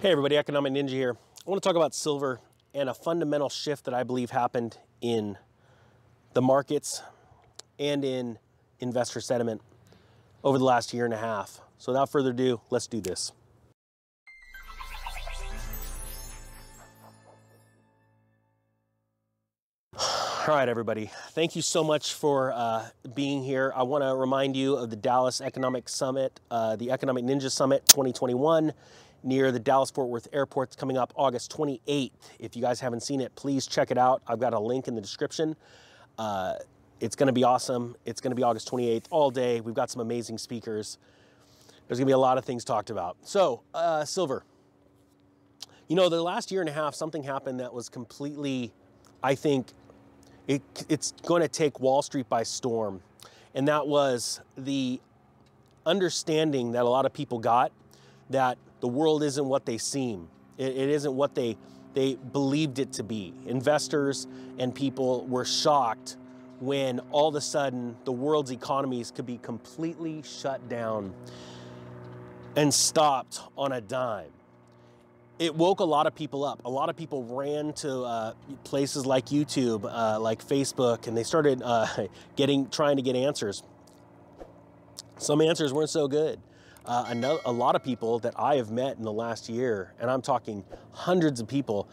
Hey everybody, Economic Ninja here. I want to talk about silver and a fundamental shift that I believe happened in the markets and in investor sentiment over the last year and a half. So without further ado, let's do this. All right, everybody. Thank you so much for being here. I want to remind you of the Dallas Economic Summit, the Economic Ninja Summit 2021 near the Dallas-Fort Worth Airport. It's coming up August 28th. If you guys haven't seen it, please check it out. I've got a link in the description. It's going to be awesome. It's going to be August 28th all day. We've got some amazing speakers. There's going to be a lot of things talked about. So, silver. You know, the last year and a half, something happened that was completely, I think, it's going to take Wall Street by storm. And that was the understanding that a lot of people got that the world isn't what they seem. It isn't what they believed it to be. Investors and people were shocked when all of a sudden the world's economies could be completely shut down and stopped on a dime. It woke a lot of people up. A lot of people ran to places like YouTube, like Facebook, and they started trying to get answers. Some answers weren't so good. A lot of people that I have met in the last year, and I'm talking hundreds of people,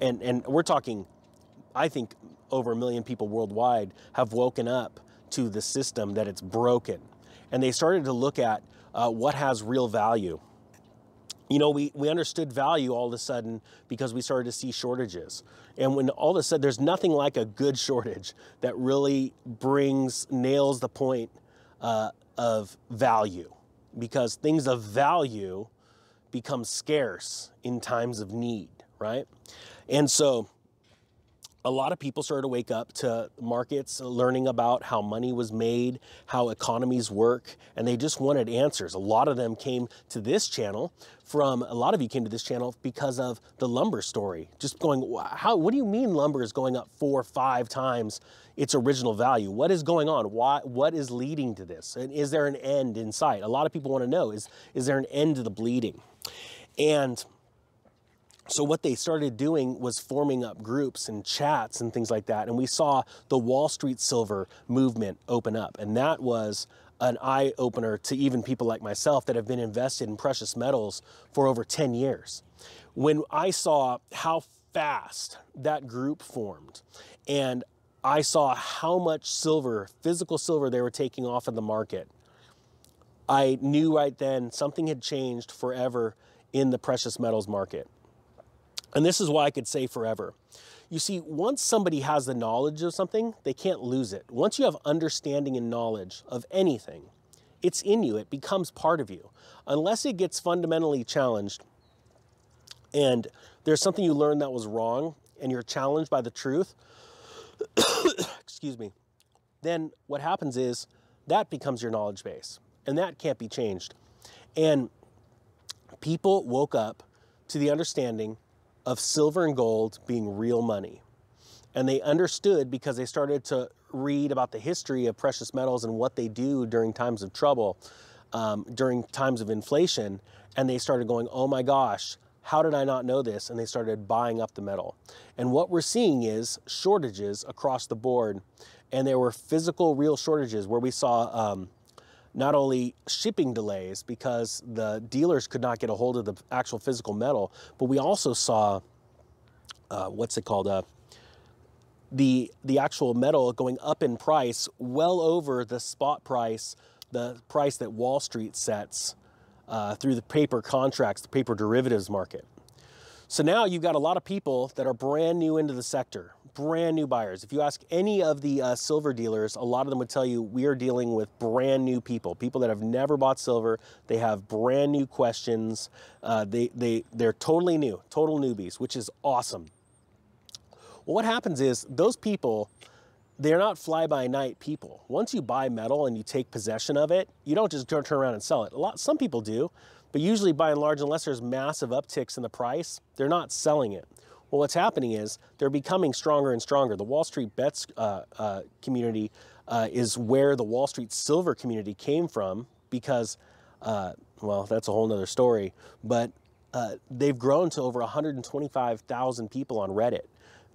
and we're talking, I think, over 1 million people worldwide have woken up to the system that it's broken. And they started to look at what has real value. You know, we understood value all of a sudden because we started to see shortages. And when all of a sudden, there's nothing like a good shortage that really nails the point of value, because things of value become scarce in times of need, right? And so a lot of people started to wake up to markets, learning about how money was made, how economies work, and they just wanted answers. A lot of them came to this channel a lot of you came to this channel because of the lumber story. Just going, what do you mean lumber is going up 4 or 5 times its original value? What is going on? What is leading to this? And is there an end in sight? A lot of people want to know, is there an end to the bleeding? And so what they started doing was forming up groups and chats and things like that. And we saw the Wall Street silver movement open up. And that was an eye-opener to even people like myself that have been invested in precious metals for over 10 years. When I saw how fast that group formed, and I saw how much silver, physical silver, they were taking off of the market, I knew right then something had changed forever in the precious metals market. And this is why I could say forever. You see, once somebody has the knowledge of something, they can't lose it. Once you have understanding and knowledge of anything, it's in you. It becomes part of you. Unless it gets fundamentally challenged and there's something you learned that was wrong and you're challenged by the truth, excuse me, then what happens is that becomes your knowledge base, and that can't be changed. And people woke up to the understanding of silver and gold being real money. And they understood because they started to read about the history of precious metals and what they do during times of trouble, during times of inflation. And they started going, oh my gosh, how did I not know this? And they started buying up the metal. And what we're seeing is shortages across the board. And there were physical, real shortages where we saw not only shipping delays because the dealers could not get a hold of the actual physical metal, but we also saw, the actual metal going up in price well over the spot price, the price that Wall Street sets through the paper contracts, the paper derivatives market. So now you've got a lot of people that are brand new into the sector, brand new buyers. If you ask any of the silver dealers, a lot of them would tell you we are dealing with brand new people that have never bought silver. They have brand new questions. They're totally new, total newbies, which is awesome. Well, what happens is those people, they're not fly-by-night people. Once you buy metal and you take possession of it, you don't just turn around and sell it. Some people do, but usually by and large, unless there's massive upticks in the price, they're not selling it. Well, what's happening is they're becoming stronger and stronger. The Wall Street Bets community is where the Wall Street Silver community came from because, well, that's a whole nother story. But they've grown to over 125,000 people on Reddit.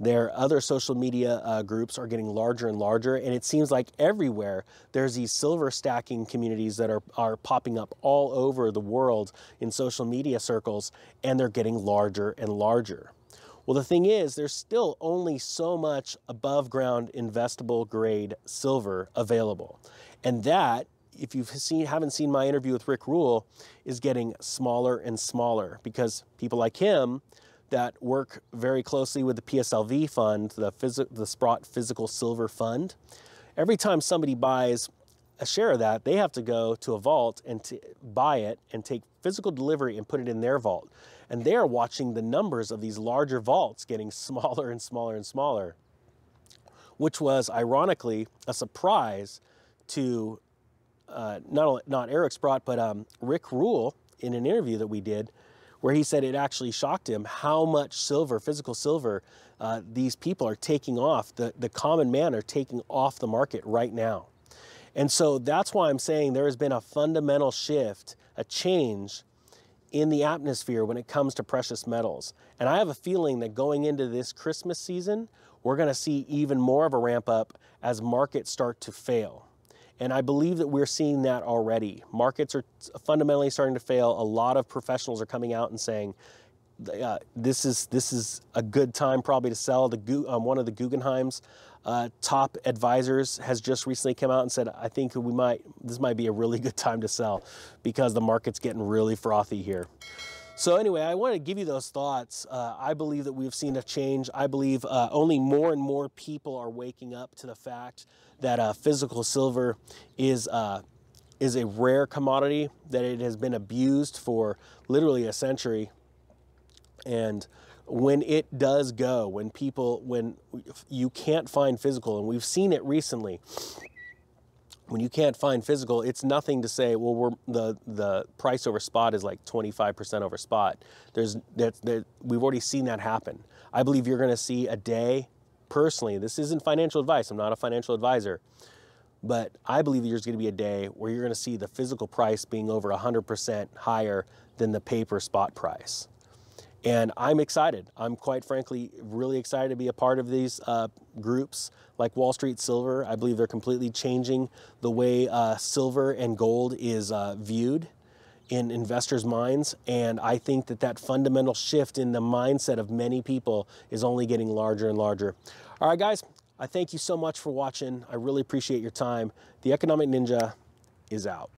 Their other social media groups are getting larger and larger, and it seems like everywhere there's these silver stacking communities that are popping up all over the world in social media circles, and they're getting larger and larger. Well, the thing is, there's still only so much above ground investable grade silver available. And that, if you haven't seen my interview with Rick Rule, is getting smaller and smaller because people like him that work very closely with the PSLV fund, the Sprott Physical Silver Fund, every time somebody buys a share of that, they have to go to a vault and buy it and take physical delivery and put it in their vault. And they are watching the numbers of these larger vaults getting smaller and smaller and smaller, which was ironically a surprise to not Eric Sprott, but Rick Rule in an interview that we did, where he said it actually shocked him how much silver, physical silver, these people are taking off, the common man are taking off the market right now. And so that's why I'm saying there has been a fundamental shift, a change in the atmosphere when it comes to precious metals. And I have a feeling that going into this Christmas season, we're going to see even more of a ramp up as markets start to fail. And I believe that we're seeing that already. Markets are fundamentally starting to fail. A lot of professionals are coming out and saying, this is a good time probably to sell. One of the Guggenheim's top advisors has just recently come out and said, I think this might be a really good time to sell because the market's getting really frothy here. So anyway, I want to give you those thoughts. I believe that we've seen a change. I believe only more and more people are waking up to the fact that physical silver is a rare commodity, that it has been abused for literally a century. And when it does go, when you can't find physical, and we've seen it recently, when you can't find physical, it's nothing to say, well, the price over spot is like 25% over spot. We've already seen that happen. I believe you're going to see a day, personally, this isn't financial advice, I'm not a financial advisor, but I believe there's going to be a day where you're going to see the physical price being over 100% higher than the paper spot price. And I'm excited. I'm quite frankly really excited to be a part of these groups like Wall Street Silver. I believe they're completely changing the way silver and gold is viewed in investors' minds. And I think that fundamental shift in the mindset of many people is only getting larger and larger. All right, guys, I thank you so much for watching. I really appreciate your time. The Economic Ninja is out.